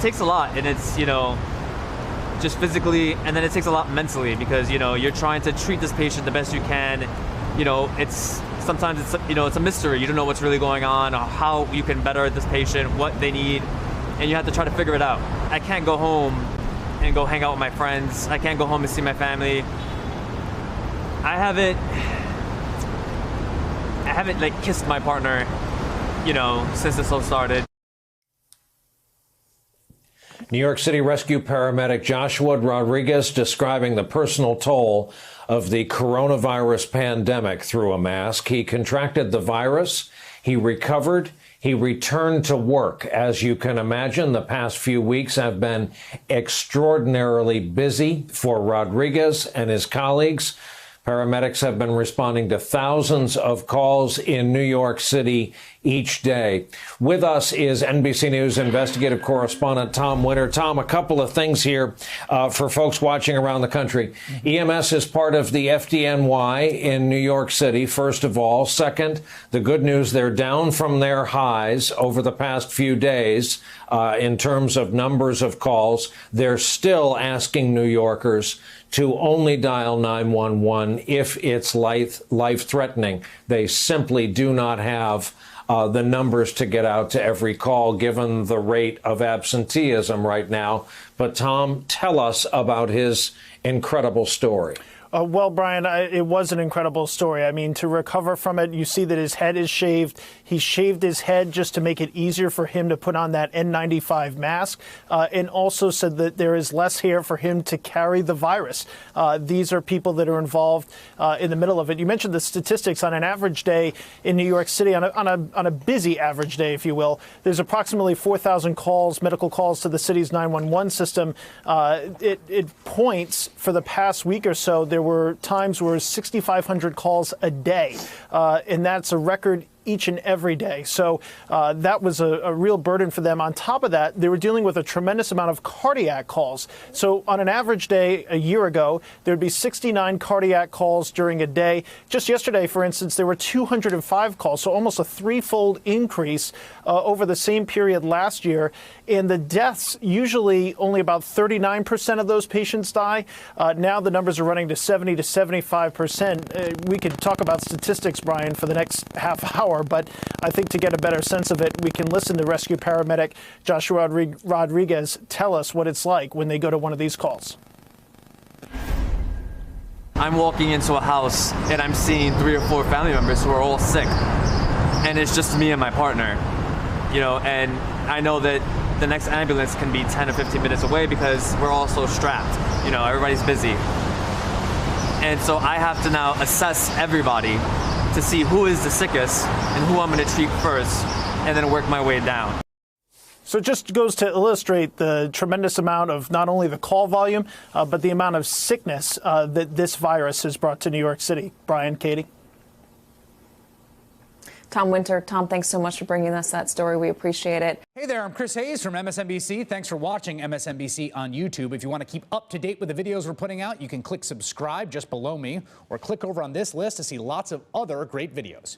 takes a lot, and it's, just physically, and then it takes a lot mentally because, you're trying to treat this patient the best you can. Sometimes it's a mystery. You don't know what's really going on, or how you can better this patient, what they need, and you have to try to figure it out. I can't go home and go hang out with my friends. I can't go home and see my family. I haven't like kissed my partner, since this all started. New York City rescue paramedic Joshua Rodriguez describing the personal toll of the coronavirus pandemic through a mask. He contracted the virus. He recovered. He returned to work. As you can imagine, the past few weeks have been extraordinarily busy for Rodriguez and his colleagues. Paramedics have been responding to thousands of calls in New York City each day. With us is NBC News investigative correspondent Tom Winter. Tom, a couple of things here for folks watching around the country. EMS is part of the FDNY in New York City, first of all. Second, the good news, they're down from their highs over the past few days in terms of numbers of calls. They're still asking New Yorkers to only dial 911 if it's life-threatening. They simply do not have the numbers to get out to every call, given the rate of absenteeism right now. But Tom, tell us about his incredible story. Well, Brian, it was an incredible story. I mean, to recover from it, you see that his head is shaved. He shaved his head just to make it easier for him to put on that N95 mask, and also said that there is less hair for him to carry the virus. These are people that are involved in the middle of it. You mentioned the statistics on an average day in New York City, on a busy average day, if you will. There's approximately 4,000 calls, medical calls to the city's 911 system. It points for the past week or so, there were times where 6,500 calls a day, and that's a record each and every day. So that was a real burden for them. On top of that, they were dealing with a tremendous amount of cardiac calls. So on an average day a year ago, there'd be 69 cardiac calls during a day. Just yesterday, for instance, there were 205 calls, so almost a threefold increase over the same period last year. And the deaths, usually only about 39% of those patients die. Now the numbers are running to 70 to 75%. We could talk about statistics, Brian, for the next half hour, but I think to get a better sense of it, we can listen to rescue paramedic Joshua Rodriguez tell us what it's like when they go to one of these calls. I'm walking into a house and I'm seeing 3 or 4 family members who are all sick, and it's just me and my partner, and I know that the next ambulance can be 10 or 15 minutes away because we're all so strapped, everybody's busy. And so I have to now assess everybody to see who is the sickest and who I'm going to treat first, and then work my way down. So it just goes to illustrate the tremendous amount of not only the call volume, but the amount of sickness that this virus has brought to New York City. Brian, Katie? Tom Winter. Tom, thanks so much for bringing us that story. We appreciate it. Hey there, I'm Chris Hayes from MSNBC. Thanks for watching MSNBC on YouTube. If you want to keep up to date with the videos we're putting out, you can click subscribe just below me, or click over on this list to see lots of other great videos.